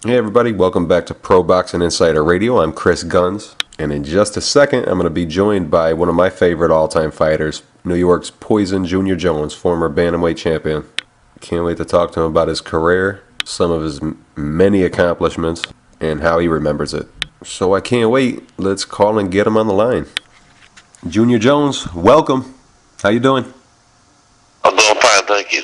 Hey everybody, welcome back to Pro MMA Insider Radio. I'm Chris Guns, and in just a second, I'm going to be joined by one of my favorite all-time fighters, New York's Poison Junior Jones, former bantamweight champion. Can't wait to talk to him about his career, some of his many accomplishments, and how he remembers it. So I can't wait. Let's call and get him on the line. Junior Jones, welcome. How you doing? I'm doing fine, thank you.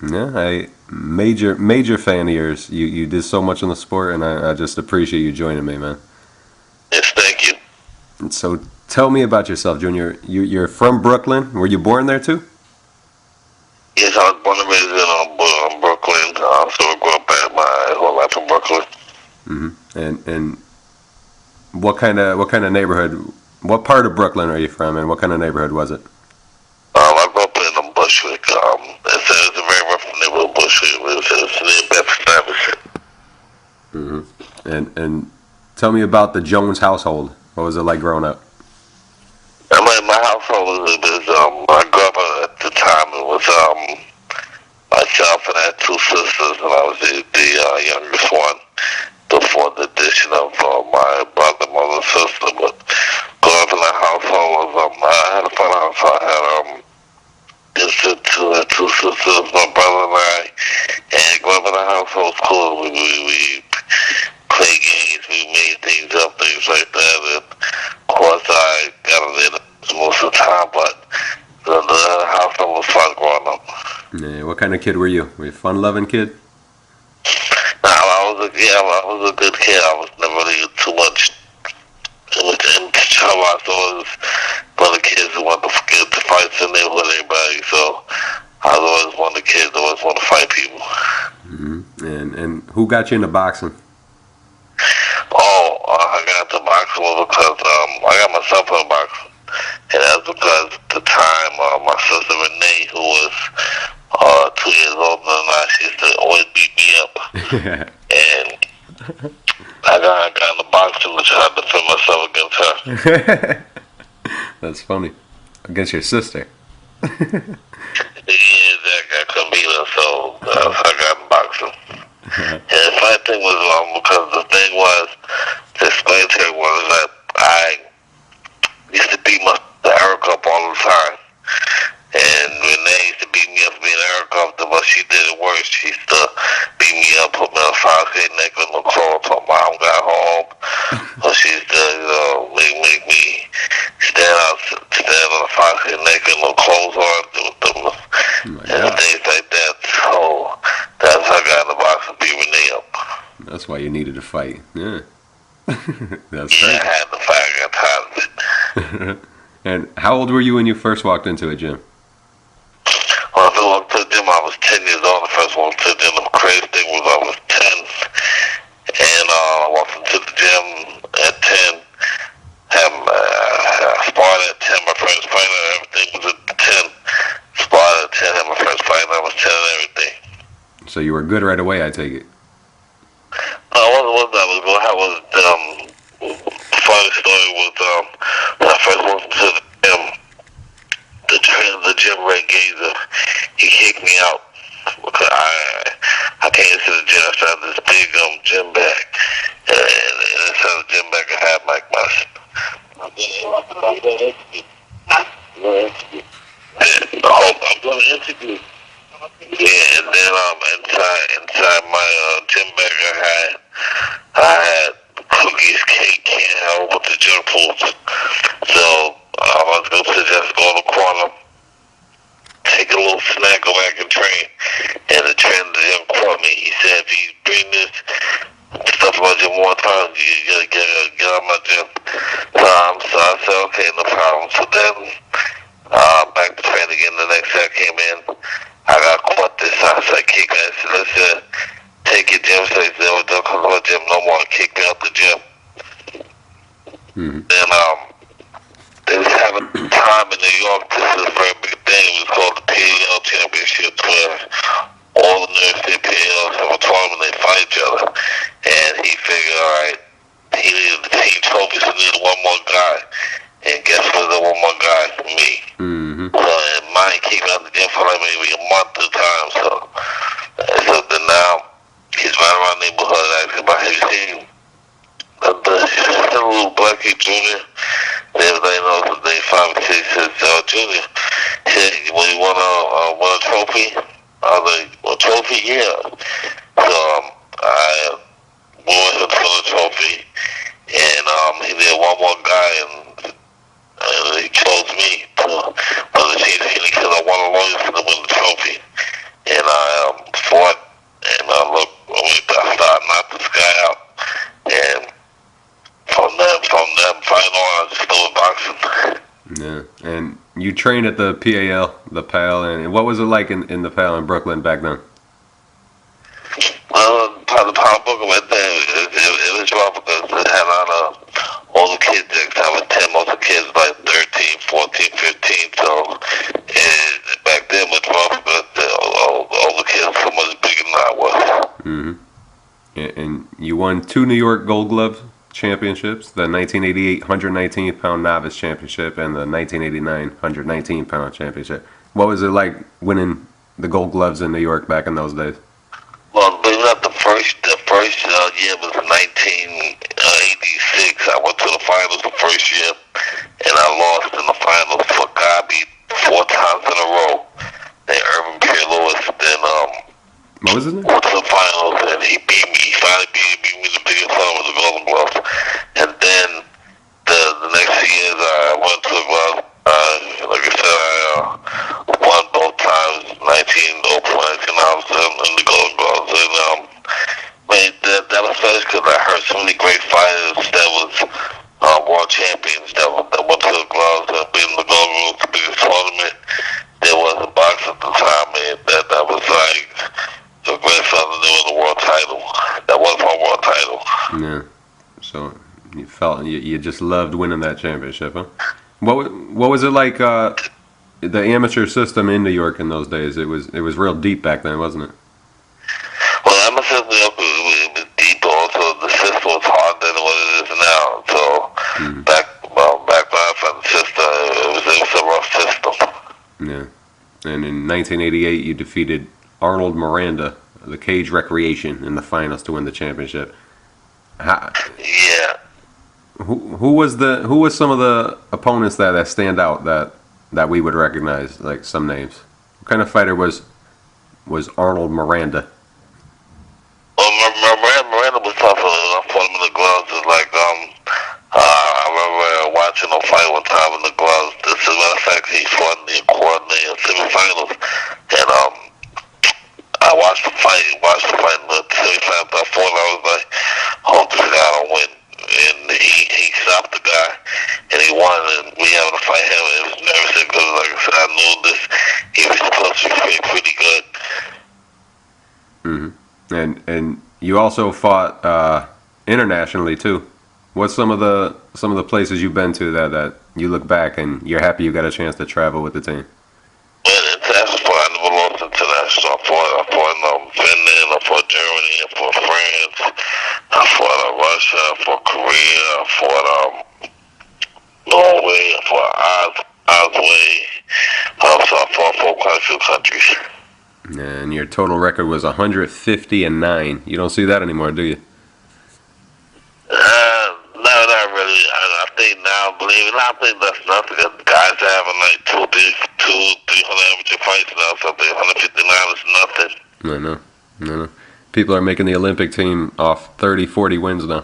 Yeah, major fan of yours. You did so much in the sport, and I just appreciate you joining me, man. Yes, thank you. And so tell me about yourself, Junior. You're from Brooklyn. Were you born there too? Yes, I was born and raised in Brooklyn. So I grew up my whole life in Brooklyn. Mm-hmm. And what kind of neighborhood? What part of Brooklyn are you from, and what kind of neighborhood was it? I grew up in Bushwick. It's a very rough neighborhood, Bushwick. It's near Bedford-Stuyvesant. Mm-hmm. And tell me about the Jones household. What was it like growing up? My household was I grew up at the time. It was myself and I had two sisters, and I was the youngest one before the addition of my brother, mother, and sister. But growing up in that household was I had a fun household. I had two sisters, my brother and I, and growing up in the household was cool. We played games, we made things up, things like that. And of course, I got it in most of the time, but the household was fun growing up. Yeah, what kind of kid were you? Were you a fun-loving kid? I was a good kid. I was never really too much in trouble. I was always one of the kids who wanted to get to fights in the neighborhood with everybody. So I was always one of the kids that always wanted to fight people. Mm-hmm. And who got you into boxing? I got into boxing because I got myself into boxing. And that's because at the time, my sister Renee, who was 2 years older than I, she used to always beat me up. And I got into boxing to try to defend myself against her. That's funny. Against your sister. Yeah, I couldn't beat her, so I got in boxing. And the funny thing was, because the thing was, to explain to everyone, is that I used to beat my Erica up all the time. And Renee used to beat me up for being Erica, but she did it worse. She used to beat me up, put me on a 5-head neck with no clothes until mom got home. So she used to, make me stand on a 5-head neck with no clothes on, and things like that. So that's how I got in the box and beat Renee up. That's why you needed to fight. Yeah. That's crazy. Yeah, I had to fight. I got tired of it. And how old were you when you first walked into a gym? When I walked to the gym, I was 10 years old. The first walk to the gym, the crazy thing was I was 10. And I walked into the gym at 10. I sparred at 10. My first fight and everything was at 10. Sparred at 10. Had my first fight and I was 10 and everything. So you were good right away, I take it. Funny story was when I first walked into the gym, the trainer of the gym, Ray Gazer, he kicked me out because I came into the gym. I started this big gym bag, and inside the gym bag I had Mike Myson. I'm doing an interview. Yeah, and then inside my gym bag I had cookies, cake, and a whole bunch of junk foods. So I was going to just go in the corner, take a little snack, go back and train. And the trainer of the gym called me. He said, if you bring this stuff about gym one time, you gotta get out of my gym. So I said, okay, no problem. So then back to train again. The next day I came in, I got caught this outside kick. I said, listen, take your gym space. Don't come to my gym no more. Kick me out the gym. Mm-hmm. Then they was having a time in New York. This is a very big thing. It was called the PBI Championship, where all the New York State PBIs have a tournament. They fight each other. And he figured, all right, he needed the team trophies. He needed one more guy. And guess what? The one more guy for me. Mm-hmm. And mine came out the gym for like maybe a month at a time. So then now he's right around the neighborhood asking about be junior. Everybody knows that they 5 and 6 is junior. He said, when you want to win a trophy, I was like, a trophy? Yeah. So I won him for the trophy, and he did one more guy, and he chose me to the chief because I won a lawyer for to win the trophy. And I fought, and I started knocked this guy out. And from that fight on, I just started boxing. Yeah, and you trained at the PAL, and what was it like in the PAL in Brooklyn back then? Well, the pound book right there, it was rough because it had a lot of older kids there. I was 10, most of the kids like 13, 14, 15. So back then it was rough because all the kids were so much bigger than I was. Mm-hmm. And you won 2 New York Gold Glove championships, the 1988 119-pound novice championship and the 1989 119-pound championship. What was it like winning the Gold Gloves in New York back in those days? Well, believe it or not, the first year was 1986. I went to the finals the first year, and I lost in the finals for Gabi 4 times in a row. Then Irvin Pierre Lewis. Then what was his name? Went to the finals, and he beat me. He finally beat me the biggest one with the Golden Gloves. And then the next 2 years, I went to the gloves. Like I said, I won both times. 19 open, 19 ounces in the Golden Gloves. And man, that was special because I heard so many great fighters that was world champions that went to the gloves and beat the Golden Gloves, the biggest tournament there was in boxing at the time. And that was like the great something to do with the world title. That was my world title. Yeah. So you felt you just loved winning that championship, huh? What was it like? The amateur system in New York in those days, it was real deep back then, wasn't it? Well, amateur system was deep. Also, the system was harder than what it is now. So back when I found the system, it was a rough system. Yeah. And in 1988, you defeated Arnold Miranda, the Cage Recreation, in the finals to win the championship. Yeah. Who was some of the opponents that stand out that we would recognize, like some names? What kind of fighter was Arnold Miranda? Well, Miranda was tough. I fought him in the gloves. It's like I remember watching him fight one time in the gloves. As a matter of fact, he fought in the coordinated semifinals, and I watched the fight in the semifinals. I fought, and I was like, "Oh, this guy don't win." And he stopped the guy, and he won. And we having to fight him. It was nervous because, like I said, I knew this. He was supposed to be pretty good. Mm-hmm. And you also fought internationally too. What's some of the places you've been to that you look back and you're happy you got a chance to travel with the team? Well, international, I never lost international. I fought in Finland, I fought Germany, I fought France, I fought Russia, I fought Korea, I fought Norway, I fought Osway. So I fought quite a few countries. And your total record was 150-9. You don't see that anymore, do you? No, not really. I think now, believe it or not, I think that's nothing. Guys are having like 300 amateur fights now, something 159 is nothing. No. People are making the Olympic team off 30, 40 wins now.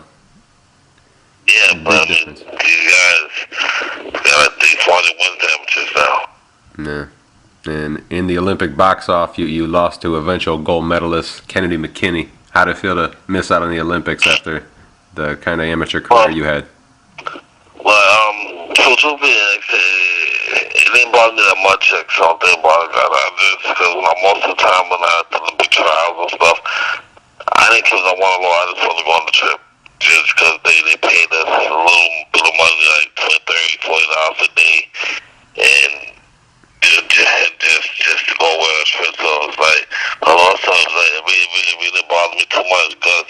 Yeah, but I mean, these guys got like 40 wins amateurs now. Yeah. And in the Olympic box-off, you lost to eventual gold medalist Kennedy McKinney. How did it feel to miss out on the Olympics after the kind of amateur career you had? Well, truthfully, it didn't bother me that much. So it didn't bother me. Because most of the time when I had the Olympic trials and stuff, I didn't care if I won or lost. I just wanted to go on the trip. Just because they paid us a little bit of money, like $20, $30, $40 a day. And just to go away on a trip. So it's like, a lot of times, it really didn't bother me too much because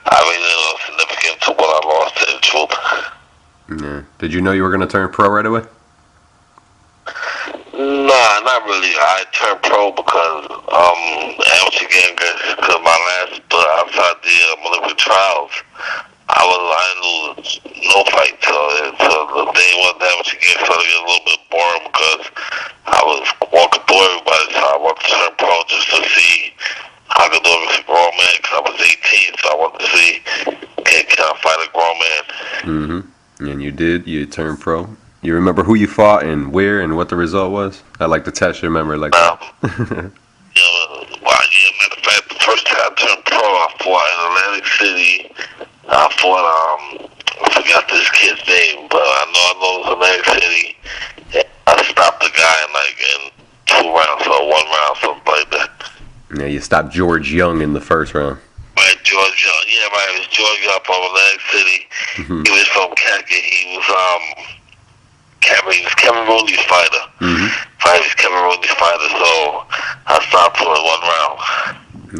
I really didn't know significant to what I lost to the truth. Yeah. Did you know you were going to turn pro right away? Nah, not really. I turned pro because amateur game, because my last outside the Olympic trials, I didn't lose no fight, so the day wasn't that much again, so it get a little bit boring because I was walking through everybody, so I wanted to turn pro just to see how I could do it with a grown man, because I was 18, so I wanted to see, can I fight a grown man? Mm-hmm. And you did. You turned pro. You remember who you fought and where and what the result was? I like to test your memory like that. Matter of fact, the first time I turned pro, I fought in Atlantic City. I fought, I forgot this kid's name, but I know it was Atlantic City. And I stopped the guy in 2 rounds or 1 round, something like that. Yeah, you stopped George Young in the first round. Right, George Young. Yeah, right, it was George Young from Atlantic City. Mm-hmm. He was from Khaki. He was Camerooni's fighter. Mm-hmm. He was Camerooni's fighter, so I stopped for 1 round.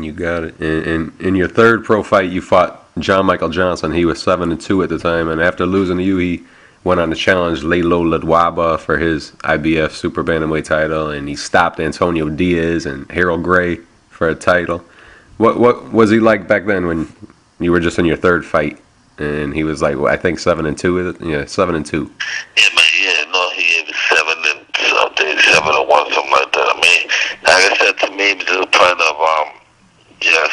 You got it. And in your third pro fight, you fought John Michael Johnson. He was 7-2 at the time, and after losing to you, he went on to challenge Lalo Ladwaba for his IBF Super Bantamweight title, and he stopped Antonio Diaz and Harold Gray for a title. What was he like back then when you were just in your third fight? And he was like, I think 7-2. Yeah, 7-2. Yeah, man. Yeah, no, he was 7-1, something like that. I mean, like I said, to me, it was just a point of just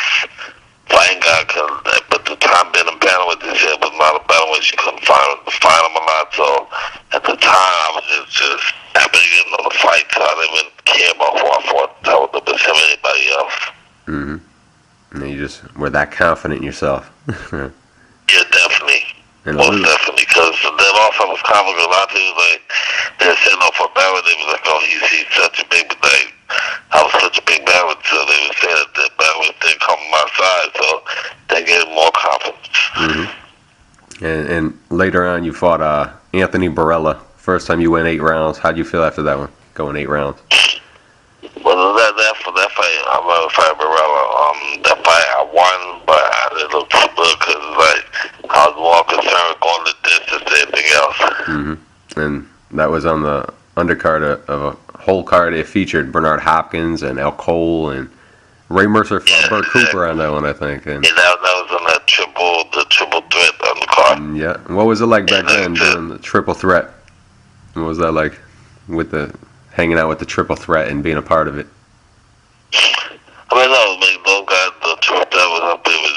fighting guy. Cause at the time, being a bantamweight, they said it was not a bantamweight. You couldn't find him a lot. So at the time, I was just happy to get another fight. So I didn't even care about who I fought. That was the best him or anybody else. Mm-hmm. And you just were that confident in yourself. Yeah, definitely. And most definitely, because then also I was confident. A lot of people, they're saying off for Barrett, they was like, oh, he's such a big, but I was such a big Barrett, so they were saying that Barrett didn't come on my side, so they gave more confidence. Mm-hmm. And later on, you fought Anthony Barella. First time you went 8 rounds. How'd you feel after that one, going 8 rounds? Well, that fight, I remember fighting Barella. That fight I won, but I didn't look too good because I was more concerned going the distance than anything else. Mm-hmm. And that was on the undercard of a whole card. It featured Bernard Hopkins and Al Cole and Ray Mercer fought Burt Cooper on that one, I think. And that was on that triple threat undercard. Yeah. And what was it like back then doing the triple threat? What was that like with hanging out with the triple threat and being a part of it? I mean, those guys, the triple threat was up there. Was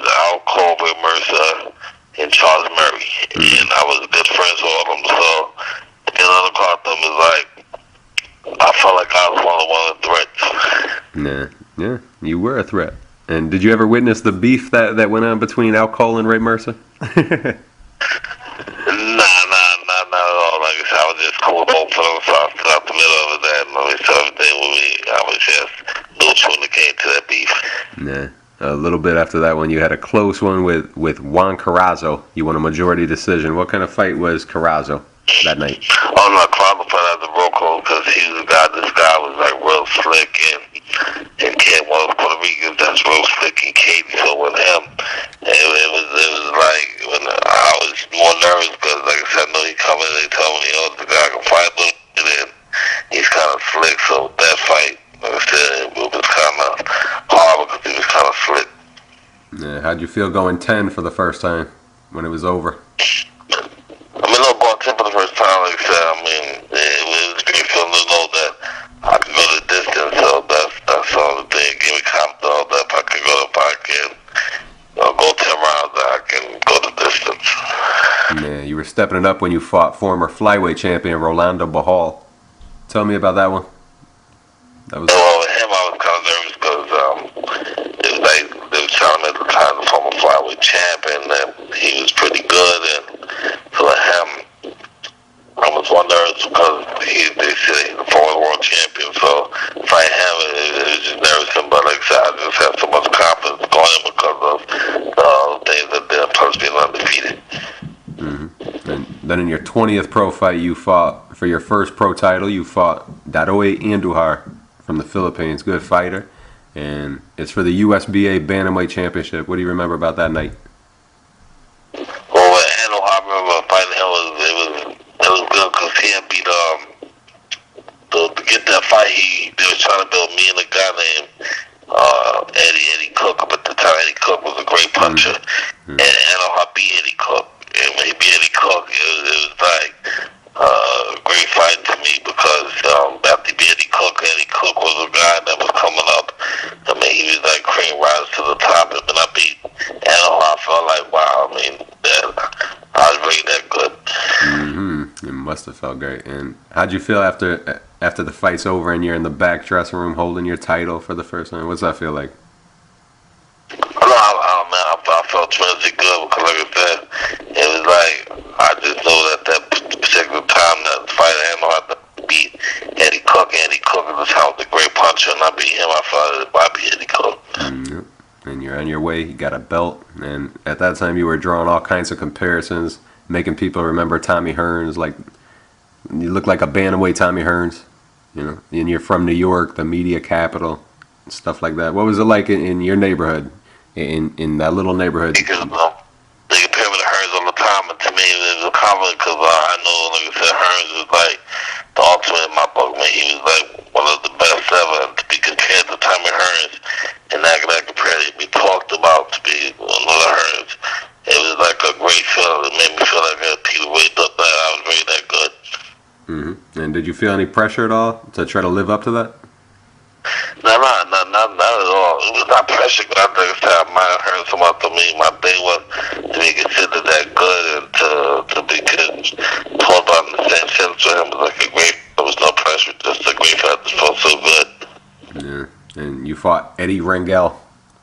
Al Cole, Ray Mercer, and Charles Murray. Mm-hmm. And I was good friends with all of them. So being on the card them is like, I felt like I was one of the threats. Yeah, you were a threat. And did you ever witness the beef that went on between Al Cole and Ray Mercer? Not at all. Like I said, I was just cool with both of them, so I stood out the middle of that. And so everything with me, I was just neutral when it came to that beef. Yeah. A little bit after that one, you had a close one with Juan Carrazzo. You won a majority decision. What kind of fight was Carrazzo that night? Oh, no, Carrazzo fought out the real cool because this guy was like real slick and came one of Puerto Ricans that's real slick and cagey. So with him, it was like when I was more nervous because, like I said, I know he coming and they told me, the guy can fight a little bit and he's kind of slick. So that fight, like I said, it was kind of hard because he was kind of slick. Yeah, how'd you feel going 10 for the first time when it was over? I mean, no, going 10 for the first time, like I said, I mean, it was a great feeling to know that I could go the distance, so that's all the thing. Give me confidence that if I can go 10 rounds, that I can go the distance. Yeah, you were stepping it up when you fought former flyweight champion Rolando Bahal. Tell me about that one. Well, with him, I was kind of nervous because it was like they were telling me at the time the former flyweight champion that he was pretty good, and so with him, I was more nervous because they said he's the former world champion. So fighting him, it was just nervous. But like I said, I just had so much confidence going in because of the things that did, plus being undefeated. Mm-hmm. And then in your 20th pro fight, you fought for your first pro title. You fought Daroe Andujar from the Philippines, good fighter, and it's for the USBA Bantamweight Championship. What do you remember about that night? Well, I remember fighting him. It was good because he had beat to get that fight. They were trying to build me and a guy named Eddie Cook up at the time. Eddie Cook was a great puncher, and Andujar beat Eddie Cook. And when he beat Eddie Cook, it was like a great fight to me because after he beat Eddie Cook was a guy that was coming up. I mean, he was like cream rise to the top, and then I beat Animal. I felt like, wow, I mean, I was really that good. It must have felt great. And how'd you feel after the fight's over and you're in the back dressing room holding your title for the first time? What's that feel like? I felt tremendously good because, like I said, it was like I just know that particular time that fight Animal had to beat Eddie Cook. Eddie Cook was a great puncher, and I beat him. I felt I beat Eddie Cook. Yep. And you're on your way. You got a belt, and at that time you were drawing all kinds of comparisons, making people remember Tommy Hearns. Like you look like a bantamweight Tommy Hearns, you know. And you're from New York, the media capital, stuff like that. What was it like in your neighborhood, in that little neighborhood? Because they compare me to Hearns all the time, and to me it was a compliment because I know, like I said, Hearns was like the ultimate in my book. Man, he was like one of the best ever to be compared to Tommy Hearns. And that comparison we talked about to be another Hearns. It was like a great feeling. It made me feel like people really thought that I was really that good. And did you feel any pressure at all to try to live up to that? No, not at all. It was not pressure. I think I might have heard someone to me. My thing was to be considered that good and to be talked about in the same sense with him was like a great. There was no pressure. Just a great fact. It felt so good. Yeah. And you fought Eddie Rangel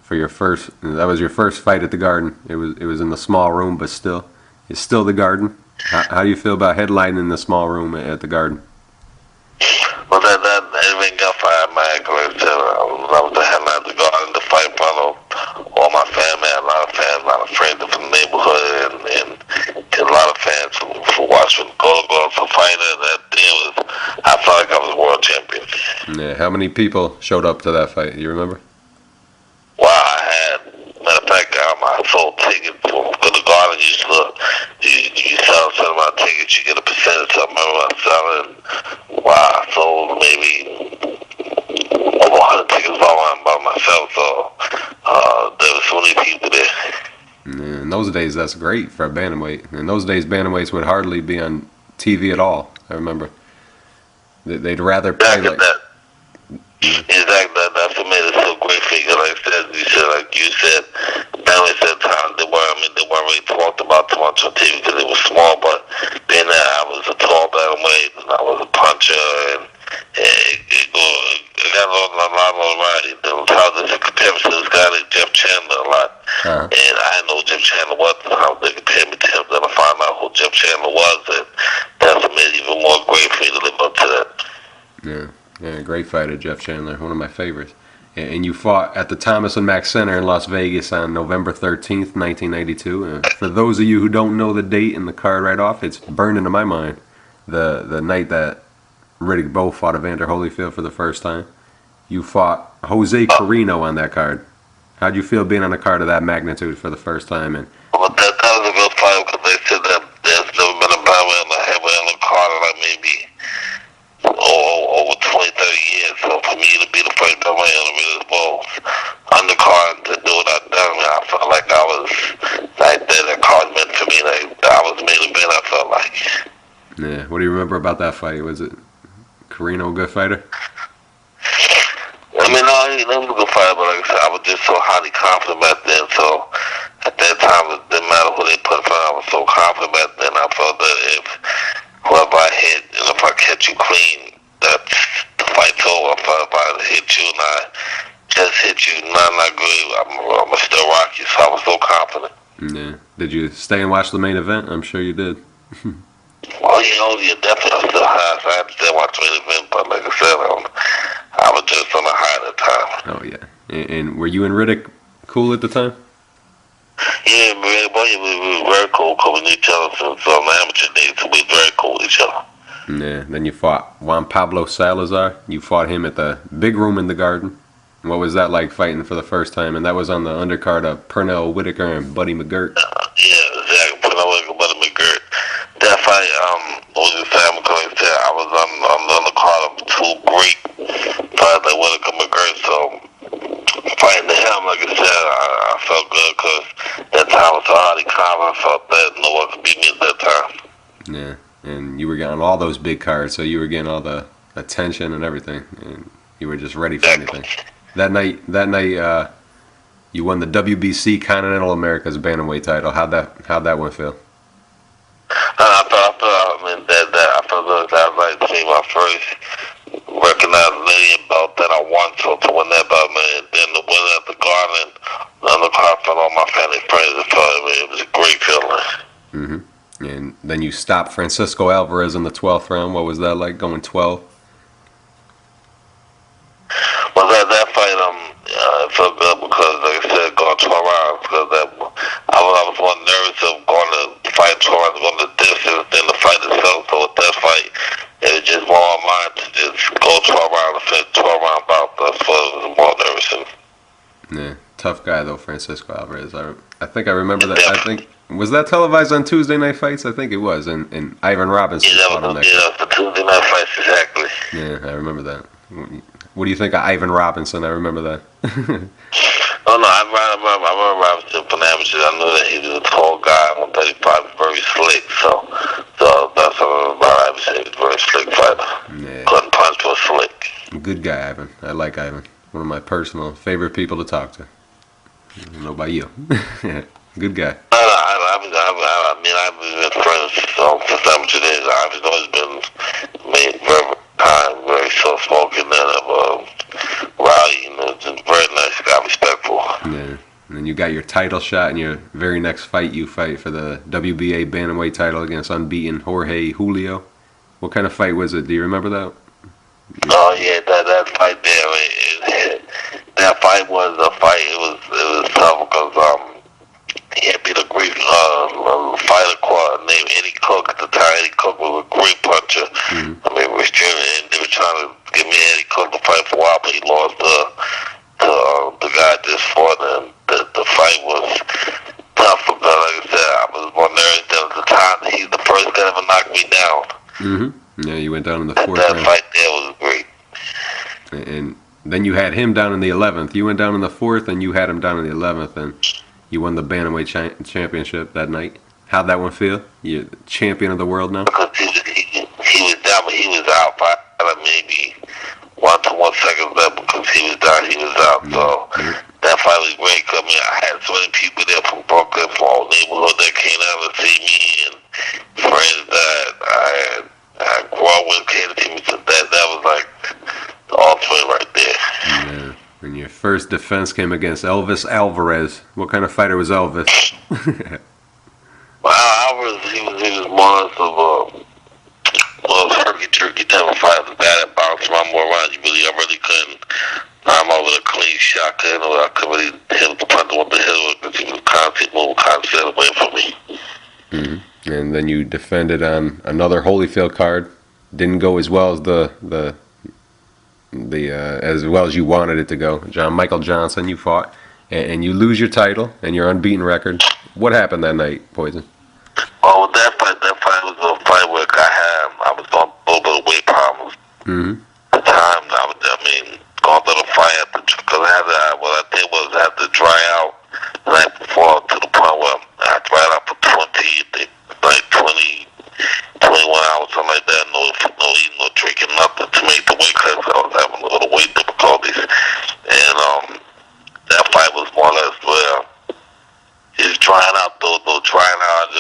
for your first. That was your first fight at the Garden. It was in the small room, but still, it's still the Garden. How do you feel about headlining in the small room at the Garden? Well, that Eddie Rangel fight, my accolades. I was the headline at the Garden. The fight brought all my family, a lot of friends from the neighborhood, and a lot of fans who watched me go to fight. That day I felt like I was world champion. Yeah. How many people showed up to that fight? You remember? Wow, I had, matter of fact, I sold tickets for the Garden. You sell a certain amount of tickets, you get a percentage of them. I remember selling. Wow, I sold maybe over 100 tickets by myself. So there was so many people there. Yeah, in those days, that's great for a bantamweight. In those days, bantamweights would hardly be on TV at all. I remember. They'd rather play like that. Exactly. That's what made it so great for you. Like you said, bantamweights at the time they weren't really talked about too much on TV because it was small. But being that I was a tall bantamweight and I was a puncher, and it got a lot of variety. There was how they compared me to this guy named Jeff Chandler a lot. And I didn't know who Jeff Chandler was, and how they compared me to him. Then I found out who Jeff Chandler was, and that's what made it even more great for me to live up to that. Yeah, great fighter, Jeff Chandler, one of my favorites. And you fought at the Thomas and Mack Center in Las Vegas on November 13th, 1992. For those of you who don't know the date and the card right off, it's burned into my mind. The night that Riddick Bowe fought Evander Holyfield for the first time. You fought Jose Carino on that card. How'd you feel being on a card of that magnitude for the first time? And well, that was a good fight because they said that there's never been a battle on the heavyweight on the card in like maybe over 20, 30 years. So for me to be the first battleweight on the Riddick Bowe undercard to do what I've done, I felt like I was like that card meant to me. Like I was made a bit. I felt like. Yeah. What do you remember about that fight? Was it Carino a good fighter? I mean, no, he was a good fighter, but like I said, I was just so highly confident back then. So at that time, it didn't matter who they put in front. I was so confident back then. I felt that if whoever I hit, and if I catch you clean, that the fight's over. If I hit you and I just hit you, not good, I'm gonna still rock you. So I was so confident. Yeah. Did you stay and watch the main event? I'm sure you did. Well, you definitely are still high. So I had to stay watch the main event, but like I said, I was just on a high at the time. Oh, yeah. And were you and Riddick cool at the time? Yeah, we were very cool because we knew each other since the amateur days, so we were very cool with each other. Yeah. Then you fought Juan Pablo Salazar. You fought him at the big room in the Garden. What was that like fighting for the first time? And that was on the undercard of Pernell Whitaker and Buddy McGirt. Yeah, exactly. Pernell Whitaker and Buddy McGirt. That fight, was the same because like I said, I was on the undercard of two great fighters like Whitaker and McGirt, so fighting him, like I said, I felt good because that time was already confident. I felt that no one could beat me at that time. Yeah, and you were getting all those big cards, so you were getting all the attention and everything, and you were just ready for anything. That night, you won the WBC Continental Americas Bantamweight title. How'd that one feel? I felt like that was like to see my first recognized million belt that I won. So to win that belt, man, and then to win at the Garden, on the car for all my family friends, it was a great feeling. Mm-hmm. And then you stopped Francisco Alvarez in the 12th round. What was that like, going 12? Well, that fight, it felt good because, like I said, going 12 rounds, because I was more nervous of going to fight 12 rounds, going the distance than the fight itself. So with that fight, it was just more on mind to just go 12 rounds and finish 12 round bout. That's what I was more nervous in. Yeah, tough guy though, Francisco Alvarez. I think I remember that. I think, was that televised on Tuesday Night Fights? I think it was, and Ivan Robinson fought on that. Yeah, that was the Tuesday Night Fights, exactly. Yeah, I remember that. What do you think of Ivan Robinson? I remember that. Oh no, I remember Robinson from amateurs. I knew that he was a tall guy, 135, very slick. So that's what I remember about Robinson. He was a very slick fighter. Yeah. Couldn't punch, but slick. Good guy, Ivan. I like Ivan. One of my personal favorite people to talk to. I don't know about you. Good guy. I mean, I've been friends since amateur days. I've always been very kind, very soft-spoken, and rowdy, just very nice guy, respectful. Yeah. And then you got your title shot in your very next fight. You fight for the WBA Bantamweight title against unbeaten Jorge Julio. What kind of fight was it? Do you remember that? Oh yeah, that fight there. That fight was a fight. It was tough because he had beat a great fighter named Eddie Cook at the time. Eddie Cook was a great puncher. Mm-hmm. I mean, they were trying to give me Eddie Cook to fight for a while, but he lost to the guy just fought, and the fight was tough because, like I said, I was more nervous than at the time. He's the first guy to ever knock me down. Mm-hmm. Yeah, you went down in the 4th round. That fight there was great. And then you had him down in the 11th. You went down in the 4th, and you had him down in the 11th, and you won the Bantamweight championship that night. How'd that one feel? You're the champion of the world now? Because he was down, but he was out by maybe 1 to 1 seconds left because he was down, he was out. So that fight was great. I mean, I had so many people there from Brooklyn, from all neighborhood that came out to see me, and friends that I grew up with came to see me. So that was like the ultimate right there. Yeah. And your first defense came against Elvis Alvarez. What kind of fighter was Elvis? Well, Alvarez, he was more of a herky-jerky type of fighter. The guy that bounced around more around. I really couldn't knock him out with a clean shot. I couldn't really hit the punch with the hill because he was constantly moving, constantly away from me. Mm-hmm. And then you defended on another Holyfield card. Didn't go as well as as well as you wanted it to go. Michael Johnson, you fought, and you lose your title and your unbeaten record. What happened that night, Poison? Well, with that fight was a fight where I was on a little bit of weight problems. Mm-hmm. At the time, going through the fight, because what I did was I had to dry out the night before to the point where I dried out for 21 hours, something like that. No eating, no drinking, nothing to make the weight cut. So I was having a little weight difficulties. And that fight was more or less where it's drying out, though drying out.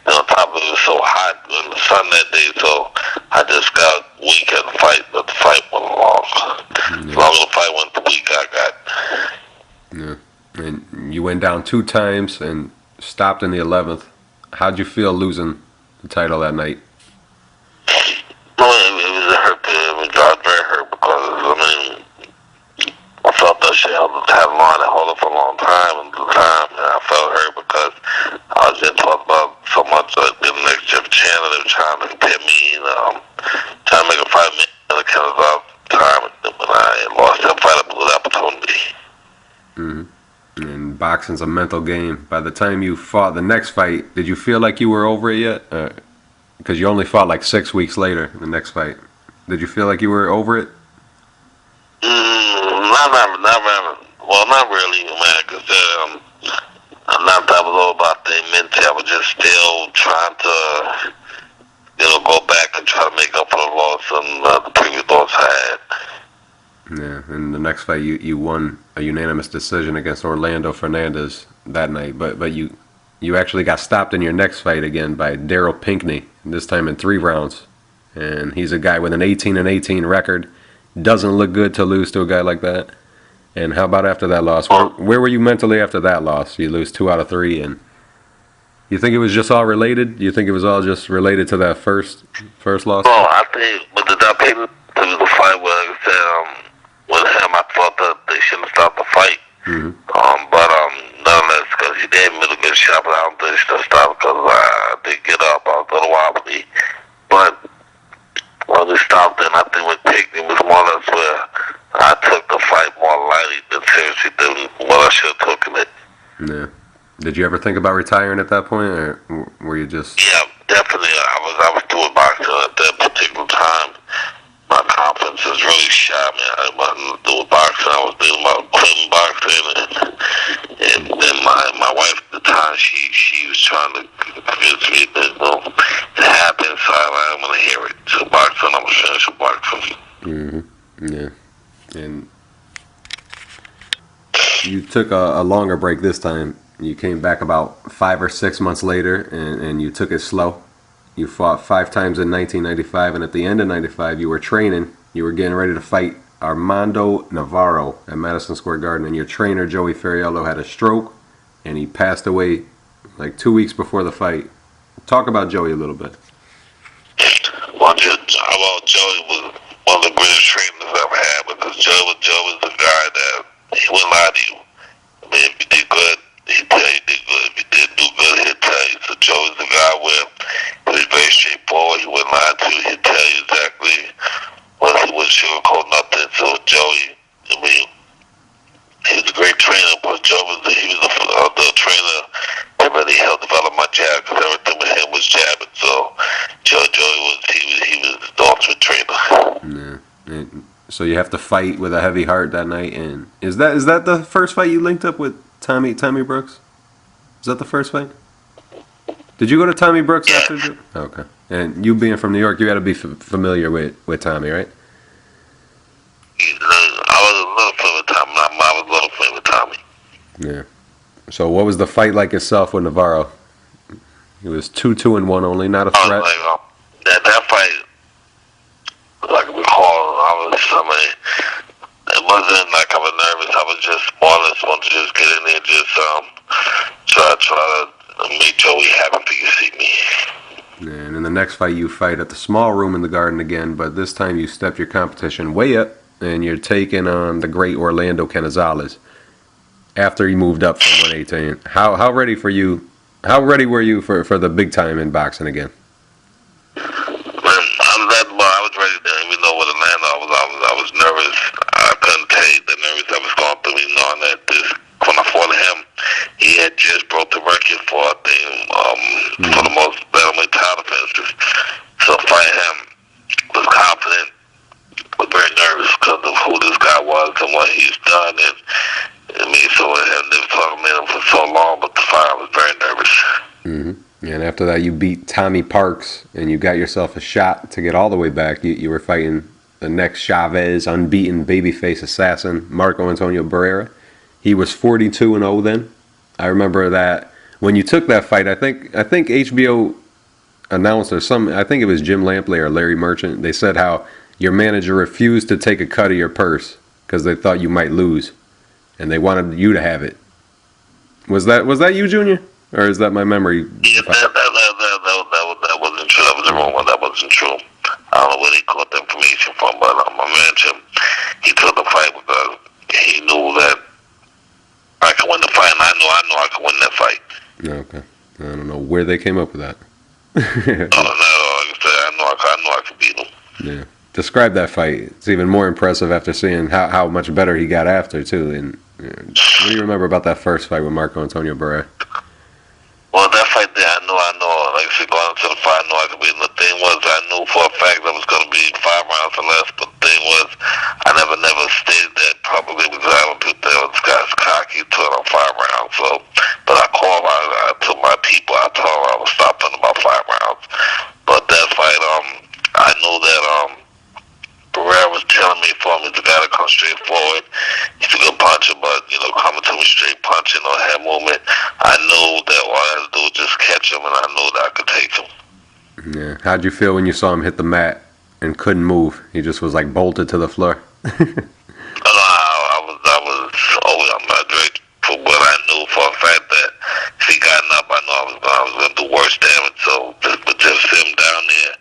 On top of it, was so hot in the sun that day, so I just got weak at the fight, but the fight went along. As long as the fight went weak, I got. Yeah. And you went down 2 times and stopped in the 11th. How'd you feel losing the title that night? No, it was a hurt. I was very hurt because, I felt that shit had hold it for a long time, and I felt hurt because I was just talking about so much that the next channel, they were trying to compare me, trying to make a fight me, and it kind of out time, and when I lost that fight, I blew the opportunity. Mm-hmm. And boxing's a mental game. By the time you fought the next fight, did you feel like you were over it yet? Because you only fought like 6 weeks later, the next fight. Did you feel like you were over it? Not really. Well, not really, man, because not that was all about the mental. I was just still trying to, go back and try to make up for the loss and the previous loss I had. Yeah, in the next fight, you won a unanimous decision against Orlando Fernandez that night, but you actually got stopped in your next fight again by Daryl Pinckney, this time in 3 rounds. And he's a guy with an 18-18 record. Doesn't look good to lose to a guy like that. And how about after that loss? Where were you mentally after that loss? You lose 2 out of 3, and you think it was just all related? You think it was all just related to that first loss? Well, I think with the Pinckney, it was a fight where, like I said, with him, I thought that they shouldn't have stopped the fight. Mm-hmm. But nonetheless, because he did make a good shot, but I don't think they should have stopped because I did get up. I was a little wobbly. But when we stopped, then I think with Pinckney was more or less where I took the fight more lightly than seriously than what I should have taken it. Yeah. Did you ever think about retiring at that point, or were you just? Yeah, definitely. I was doing boxing at that particular time. My confidence was really shot, man. I wasn't doing boxing. I was doing my quitting boxing, and then my wife at the time, she was trying to convince me that it happened, so I didn't want to hear it. So boxing, I'm gonna finish with boxing. Mm-hmm. Yeah. And you took a longer break this time. You came back about 5 or 6 months later, and you took it slow. You fought 5 times in 1995, and at the end of 95, you were training. You were getting ready to fight Armando Navarro at Madison Square Garden, and your trainer, Joey Ferriello, had a stroke, and he passed away like 2 weeks before the fight. Talk about Joey a little bit. Well, Joey was one of the greatest trainers I've ever had, because Joey was the guy that he wouldn't lie to you. I mean, if you did good, he'd tell you did good. If you didn't do good, he'd tell you. So Joey's the guy where he was very straightforward. He wouldn't lie to you. He'd tell you exactly what he would sugarcoat nothing. So Joey, I mean, he was a great trainer, but Joey was the trainer that really helped develop my jab, because everything with him was jabbing. So Joey was the ultimate trainer. Yeah. So you have to fight with a heavy heart that night, and is that the first fight you linked up with Tommy Brooks? Is that the first fight? Did you go to Tommy Brooks after? Okay. And you being from New York, you got to be familiar with Tommy, right? I was a little familiar with Tommy. I was a little familiar with Tommy. Yeah. So what was the fight like itself with Navarro? It was 2-1 only, not a threat. That fight, like I recall, it wasn't like I was nervous. I was just more or less wanted to just get in there and just try to make Joey happy to see me. And in the next fight, you fight at the small room in the Garden again, but this time you stepped your competition way up, and you're taking on the great Orlando Canizales after he moved up from 118. How ready were you for the big time in boxing again? I was ready to, even though with Orlando I was nervous. I couldn't tell you the nervous I was going through, knowing that when I fought him, he had just broke the record for for the most bantamweight title defenses. So fighting him was confident, but very nervous because of who this guy was and what he's done, and so I had never talked to him for so long, but the fight I was very nervous. Mm-hmm. And after that, you beat Tommy Parks, and you got yourself a shot to get all the way back. You were fighting the next Chavez, unbeaten babyface assassin, Marco Antonio Barrera. He was 42-0 then. I remember that when you took that fight. I think HBO announced, I think it was Jim Lampley or Larry Merchant. They said how your manager refused to take a cut of your purse because they thought you might lose, and they wanted you to have it. Was that you, Junior? Or is that my memory? Yeah, that wasn't true. That was the wrong one. That wasn't true. I don't know where they got the information from, but my manager, he took the fight because he knew that I could win the fight, and I knew I could win that fight. Okay. I don't know where they came up with that. Like I said, I knew I could beat him. Yeah. Describe that fight. It's even more impressive after seeing how much better he got after, too. And what do you remember about that first fight with Marco Antonio Barrera? Well, that fight there, I know. Like I said, going into the fight, I knew I could beat him. The thing was, I knew for a fact that it was going to be 5 rounds or less. But the thing was, I never stated that publicly because I don't think that was guy's cocky to it on 5 rounds. So, but I called out to my people. I told them I was stopping about 5 rounds. But that fight, I knew that Barrera was telling me for me the guy to come straight forward. He's a good puncher, but coming to me straight punching or head movement, I knew that all I had to do was just catch him, and I knew that I could take him. Yeah. How'd you feel when you saw him hit the mat and couldn't move? He just was like bolted to the floor. I'm not great for what I knew for a fact that if he got up, I know I was going to do worse damage. So, but just sit him down there,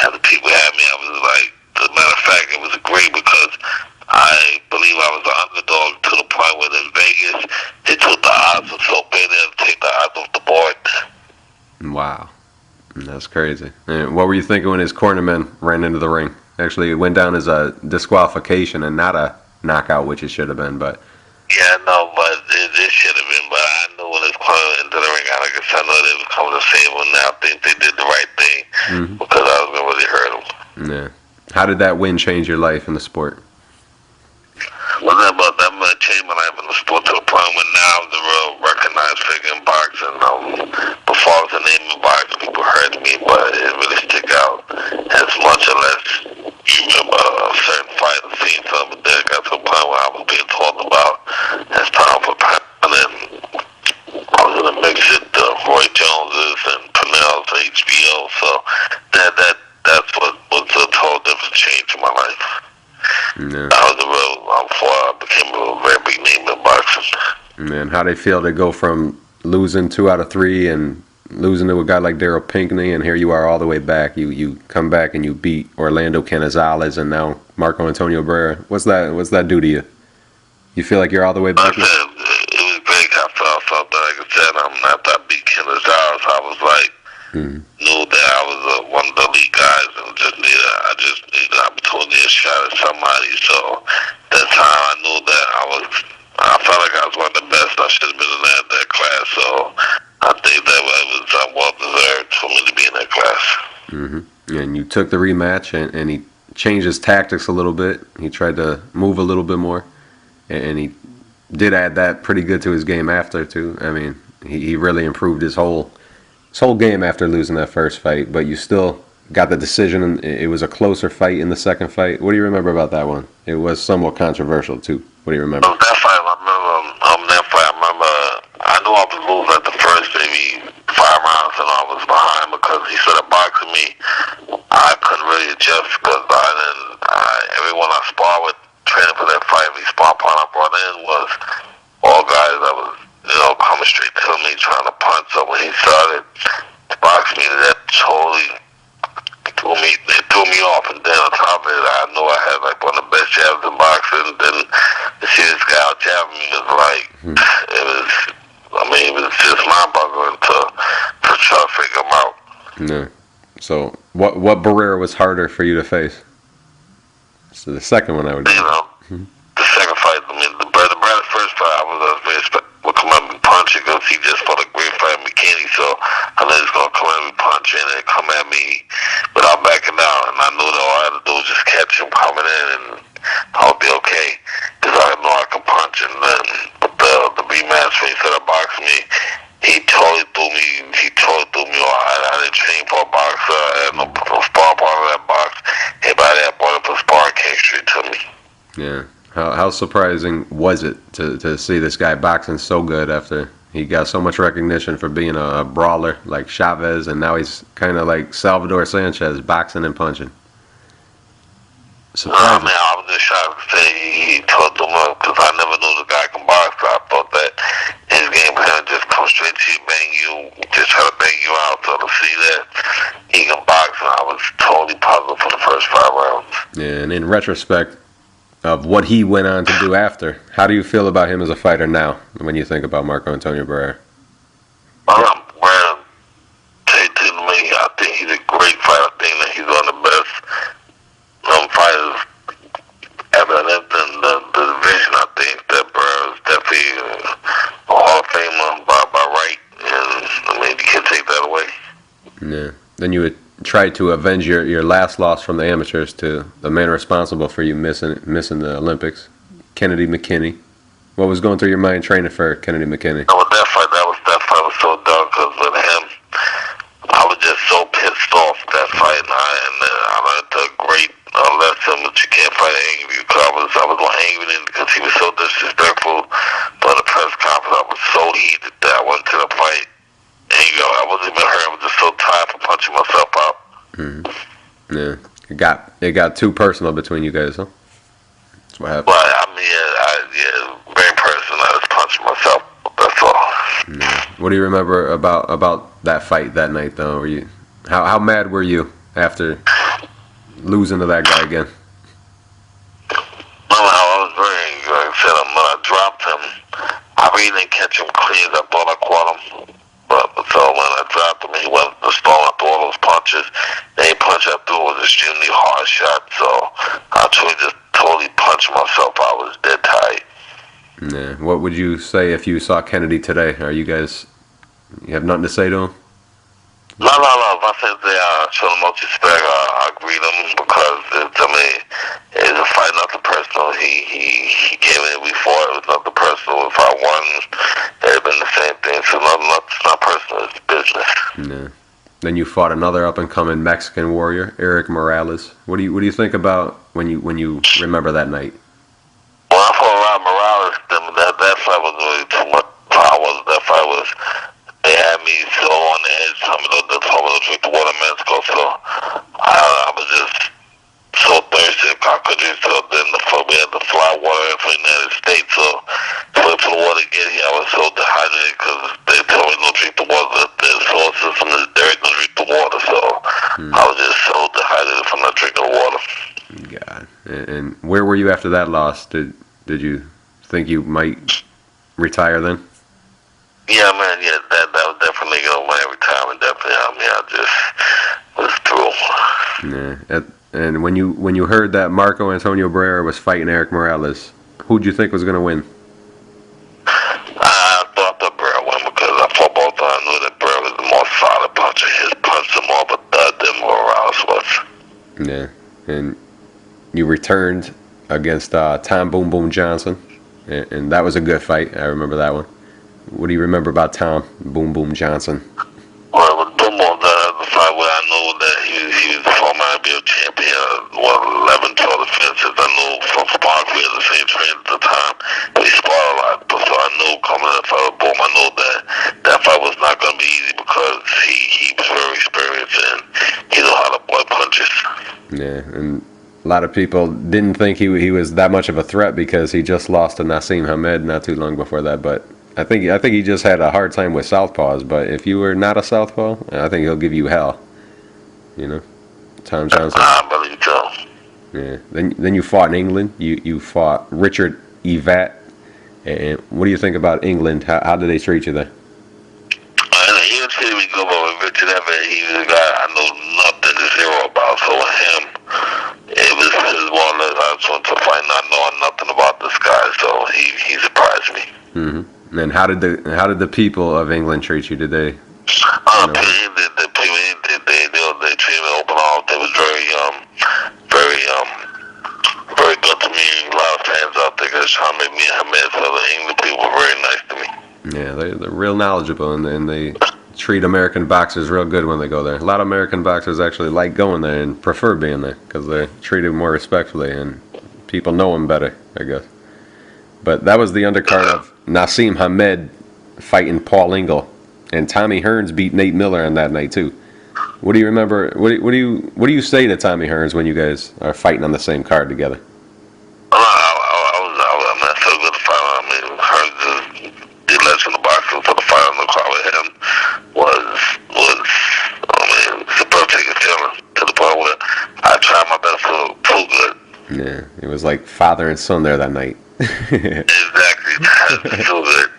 and the people had me, I was like, as a matter of fact, it was great because I believe I was an underdog to the point where in Vegas, they took the odds were so big they had to take the odds off the board. Wow. That's crazy. And what were you thinking when his cornerman ran into the ring? Actually, it went down as a disqualification and not a knockout, which it should have been, but... Yeah, no, but it should have been. But I knew when his corner into the ring, I knew they was coming to save him. Now I think they did the right thing because I was going to really hurt him. Yeah. How did that win change your life in the sport? Well, that changed my life in the sport to the point where now I'm the real recognized figure in boxing. Before I was a name in boxing, people heard me, but it really stick out as much or less. A certain fight, I've seen something that got to the point where I was being talked about as pound for pound, and I was in a mix with Roy Joneses and Purnell's and HBO, so that's what was a total different change in my life. Yeah. I became a very big name in boxing. Man, how'd it feel to go from losing 2 out of 3 and losing to a guy like Daryl Pinckney, and here you are all the way back. You come back and you beat Orlando Canizales and now Marco Antonio Barrera. What's that do to you? You feel like you're all the way back? It was big. I felt something. Like I said, after I beat Canizales, I was like, knew that I was one of the elite guys, and I just needed an opportunity, a shot at somebody. So that time I knew that I felt like I was one of the best. I should have been in that class. So I think that it was well deserved for me to be in that class. And you took the rematch, and he changed his tactics a little bit. He tried to move a little bit more, and he did add that pretty good to his game after too. I mean, he really improved his whole game after losing that first fight. But you still got the decision, and it was a closer fight in the second fight. What do you remember about that one? It was somewhat controversial too. What do you remember? That fight, I knew I was losing at the first maybe 5 rounds, and I was behind because he started boxing me. I couldn't really adjust because everyone I sparred with, training for that fight, the spar partner I brought in was all guys that was, coming straight to me, trying to punch. So when he started to box me, that totally threw me off. And then on top of it, I knew I had like one of the best jabs in boxing. Then to see this guy out jabbing me was like, it was just mind-boggling to try to figure him out. Yeah. So what Barrera was harder for you to face? So the second one, I would. The second fight. The first fight, I was very expecting would come up and punch it because he just fought a great fight in McKinney. So I knew he was gonna come at me punching and come at me without backing down. And I knew that all I had to do was just catch him coming in, and I'll be okay because I know I can punch. And then the rematch when he started boxing me, he totally threw me off. I didn't train for a boxer. I had no spar part of that box. Everybody that brought up a spar came straight to me. Yeah. How surprising was it to see this guy boxing so good after he got so much recognition for being a brawler like Chavez, and now he's kind of like Salvador Sanchez, boxing and punching? Surprising. Man, I was just shocked to say he told them up because I never knew the guy can box. I thought that his game plan just come straight to you, bang you, just try to bang you out. So to see that he can box, and I was totally positive for the first 5 rounds. Yeah, and in retrospect of what he went on to do after, how do you feel about him as a fighter now when you think about Marco Antonio Barrera? I think he's a great fighter. I think that he's one of the best fighters ever lived in the division. I think that Barrera is definitely a Hall of Famer by right, and he can't take that away. Yeah. Then you tried to avenge your last loss from the amateurs to the man responsible for you missing the Olympics, Kennedy McKinney. What was going through your mind training for Kennedy McKinney? Oh, that fight was so dumb because with him, I was just so pissed off that fight, and I learned a great lesson that you can't fight angry. I was more angry because he was so disrespectful. But the press conference, I was so heated that I went to the fight. And I wasn't even hurt. I was just so tired from punching myself out. Yeah, it got too personal between you guys, huh? That's what happened. But I mean, very personal. I was punching myself. That's all. Yeah. What do you remember about that fight that night, though? Were you how mad were you after losing to that guy again? Well, I was very angry. Like I said, when I dropped him, I really didn't catch him clean. I thought I caught him. But so when I dropped him, he went to stall after all those punches. Any punch I threw was extremely hard shot. So I truly just totally punched myself. I was dead tired. Yeah. What would you say if you saw Kennedy today? You have nothing to say to him? No. If I said they show them much respect, I greet them because it's a fight, nothing personal. He came in before, it was nothing personal. If I won, it had been the same thing. So it's not personal, it's business. Yeah. Then you fought another up and coming Mexican warrior, Eric Morales. What do you think about when you remember that night? When I fought Rob Morales, that fight was really too much power. That fight was, they had me so on the edge, told me to drink the water in Mexico. So I was just so thirsty, I couldn't. So then we had to fly water in from the United States. So to wait for the water to get here, I was so dehydrated because they told me don't drink the water. The sources from the dirt, don't drink the water. So I was just so dehydrated from not drinking the water. God. And where were you after that loss? Did you think you might retire then? Yeah, man. Yeah, that was definitely my retirement. Definitely. I mean, I just was through. Yeah. And when you heard that Marco Antonio Barrera was fighting Eric Morales, who'd you think was going to win? I thought that Barrera won because I fought both. I knew that Barrera was the more solid puncher. His punched him more, but than Morales was. Yeah. And you returned against Tom Boom Boom Johnson, and that was a good fight. I remember that one. What do you remember about Tom Boom Boom Johnson? Well, with Boom Boom, the fight where I knew that he was the former IBO champion, 11, 12 defenses. I knew from sparring, we had the same trainer at the time. We sparred a lot, so I knew coming in the fight with Boom, I knew that fight was not going to be easy because he was very experienced and he knew how to boy punches. Yeah, and a lot of people didn't think he was that much of a threat because he just lost to Nassim Hamed not too long before that. But I think he just had a hard time with southpaws. But if you were not a southpaw, I think he'll give you hell. You know, Tom Johnson. I believe so. Yeah. Then you fought in England. You fought Richard Evat. And what do you think about England? How did they treat you there? He was treating me good, but with Richard Evans, he was a guy I know nothing to zero about. So with him, it was one that I just went to fight not knowing nothing about this guy. So he surprised me. Mm-hmm. And how did the people of England treat you? Did they? They treated me open arms. They was very good to me. A lot of fans out there just trying to make me and Hamed. So the England people were very nice to me. Yeah, they're real knowledgeable, and they treat American boxers real good when they go there. A lot of American boxers actually like going there and prefer being there because they're treated more respectfully and people know them better, I guess. But that was the undercard of Nassim Hamed fighting Paul Ingle, and Tommy Hearns beat Nate Miller on that night too. What do you remember? What do you say to Tommy Hearns when you guys are fighting on the same card together? I'm not so good to fight. I mean, Hearns just did less from the boxing, so the fight on the card with him was it's a perfect feeling to the point where I tried my best to feel good. Yeah, it was like father and son there that night. Exactly, so good.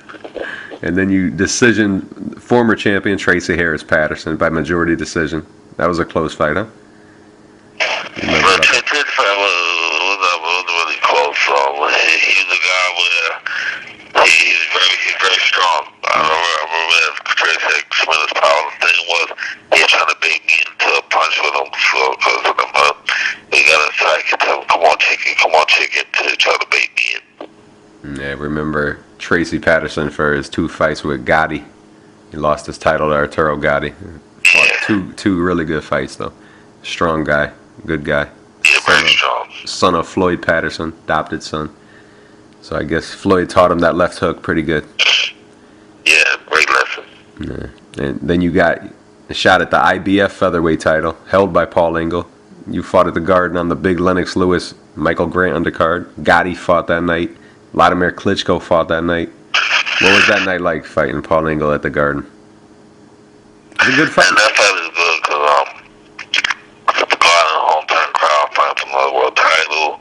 And then you decisioned former champion Tracy Harris Patterson by majority decision. That was a close fight, huh? Well, Tracy fight was really close. So he's a guy where he's very strong. I remember Tracy had tremendous power. The thing was, he was trying to bait me into a punch Tracy Patterson for his 2 fights with Gotti. He lost his title to Arturo Gotti. Fought two really good fights, though. Strong guy. Good guy. Yeah, very strong. Son of Floyd Patterson, adopted son. So I guess Floyd taught him that left hook pretty good. Yeah, great lesson. Yeah. And then you got a shot at the IBF featherweight title, held by Paul Engel. You fought at the Garden on the big Lennox Lewis, Michael Grant undercard. Gotti fought that night. Vladimir Klitschko fought that night. What was that night like, fighting Paul Engel at the Garden? It was a good fight. And that fight was good because the Garden hometown crowd fighting for another world title.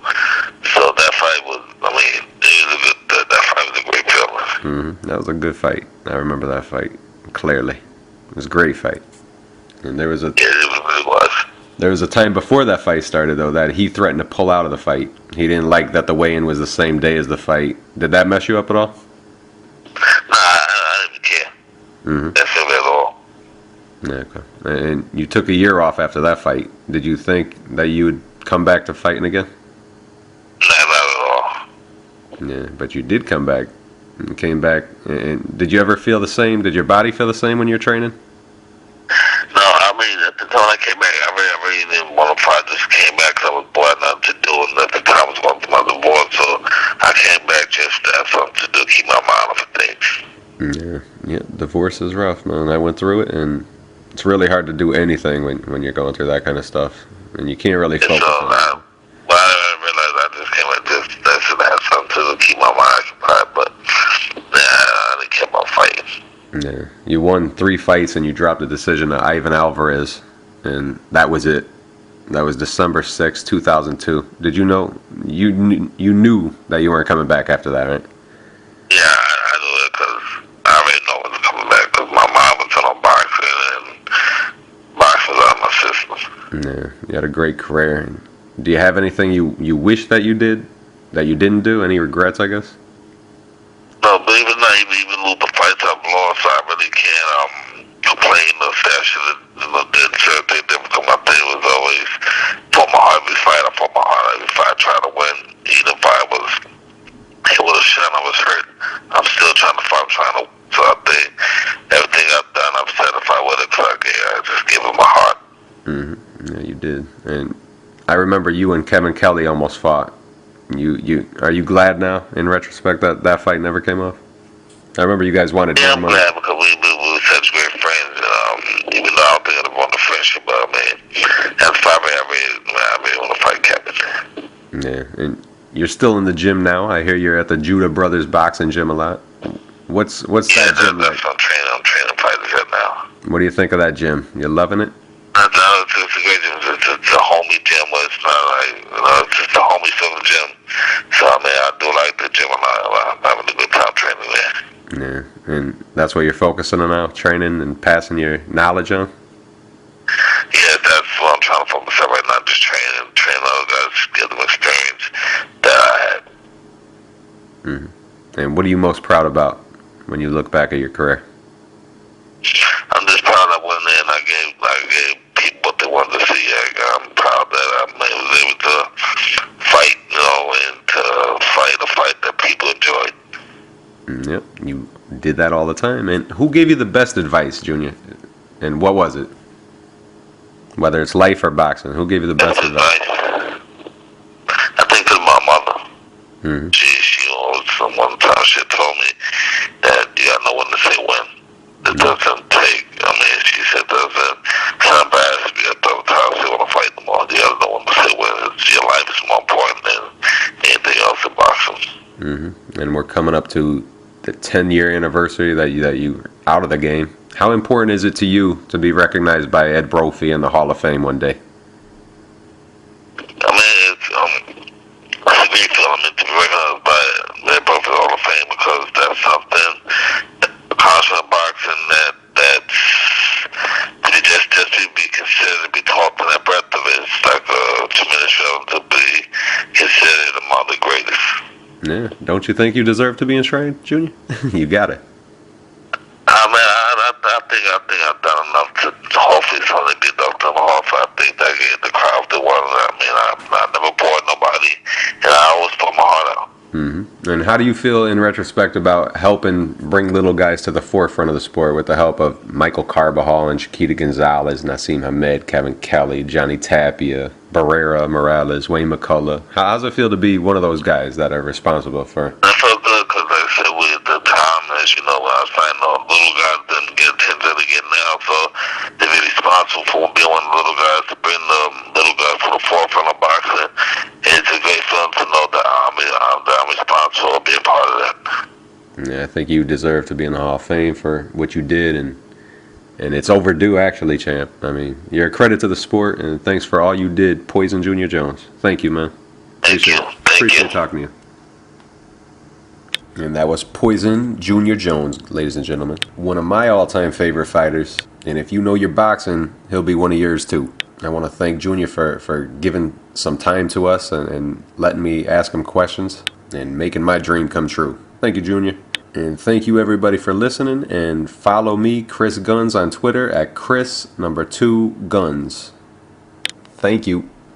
So that fight was, that fight was a great feeling. That was a good fight. I remember that fight clearly. It was a great fight. And there was Yeah, it really was. There was a time before that fight started, though, that he threatened to pull out of the fight. He didn't like that the weigh-in was the same day as the fight. Did that mess you up at all? Nah, I didn't care. That's it at all. Yeah, okay. And you took a year off after that fight. Did you think that you would come back to fighting again? Nah, not at all. Yeah, but you did come back. And came back. And did you ever feel the same? Did your body feel the same when you were training? No, I mean, at the time I came back, I really didn't want to fight. I just came back because I was bored, nothing to do, and at the time I was going through my divorce, so I came back just to have something to do, keep my mind off of things. Yeah, divorce is rough, man. I went through it, and it's really hard to do anything when you're going through that kind of stuff, and you can't really focus on it. Well, I didn't realize I just came back just to have something to keep my mind occupied, but I didn't care about fighting. Yeah, you won 3 fights and you dropped a decision to Ivan Alvarez, and that was it. That was December 6, 2002. Did you know you knew that you weren't coming back after that, right? Yeah, I knew it because I already know I was coming back because my mom was on boxing and boxing was out of my system. Yeah, you had a great career. Do you have anything you wish that you did that you didn't do? Any regrets, I guess? No, believe it or not, even lose the fights I've lost, I really can't complain or say I should have did certain things different. My thing was always fought my heart every fight. I fought my heart every fight. I tried to win. Even if I was able to shine, I was hurt. I'm still trying to fight. I'm trying to. So I think everything I've done, I'm satisfied with it. So I just give it my heart. Yeah, you did. And I remember you and Kevin Kelly almost fought. Are you glad now, in retrospect, that fight never came off? I remember you guys wanted more money. Yeah, I'm glad because we were such great friends. And, even though I don't think I'd have won the friendship, but I mean, as a fighter, I really want to fight Kevin. Yeah, and you're still in the gym now. I hear you're at the Judah Brothers boxing gym a lot. What's that gym like? I'm training fighters right now. What do you think of that gym? You loving it? It's a great gym. It's a homie gym. It's not like, it's just a homie sort of gym. So, I mean, I do like the gym a lot. I'm having a good time training there. Yeah, and that's what you're focusing on now, training and passing your knowledge on? Yeah, that's what I'm trying to focus on right now, just training other guys, give them experience that I had. And what are you most proud about when you look back at your career? I'm just proud that I went in and I gave people what they wanted to see. I'm proud that I was able to fight, and to fight a fight that people enjoyed. Yep, you did that all the time. And who gave you the best advice, Junior? And what was it? Whether it's life or boxing, who gave you the best advice? I think it's my mother. She always, one time she told me that you gotta know when to say when. It doesn't take, she said it's not bad to be at the time you want to fight them all. You gotta know when to say when. Your life is more important than anything else in boxing. And we're coming up to the 10-year anniversary that you out of the game. How important is it to you to be recognized by Ed Brophy in the Hall of Fame one day? It's a great feeling to be recognized by Ed Brophy in the Hall of Fame because that's something, constant boxing that's just to be considered, to be talked in that breadth of it. It's like a tremendous feeling to be considered among the greatest. Yeah, don't you think you deserve to be enshrined, Junior? You got it. I think I've done enough to hopefully something be done to my heart. I think that the crowd they wanted. I never bored nobody, and I always put my heart out. And how do you feel in retrospect about helping bring little guys to the forefront of the sport with the help of Michael Carbajal and Chiquita Gonzalez, Nassim Hamed, Kevin Kelly, Johnny Tapia, Barrera Morales, Wayne McCullough? How's it feel to be one of those guys that are responsible for? I felt good because, like I said, with the time, as you know, when I was fighting, little guys didn't get attention they get now, so to be responsible for being one of the little guys to bring the little guys to the forefront of boxing, it's a great feeling to know that I'm responsible for being part of that. Yeah, I think you deserve to be in the Hall of Fame for what you did, and it's overdue, actually, champ. I mean, you're a credit to the sport, and thanks for all you did, Poison Junior Jones. Thank you, man. Appreciate talking to you. And that was Poison Junior Jones, ladies and gentlemen. One of my all-time favorite fighters. And if you know your boxing, he'll be one of yours too. I want to thank Junior for giving some time to us and letting me ask him questions and making my dream come true. Thank you, Junior. And thank you, everybody, for listening. And follow me, Chris Guns, on Twitter at Chris2Guns. Thank you.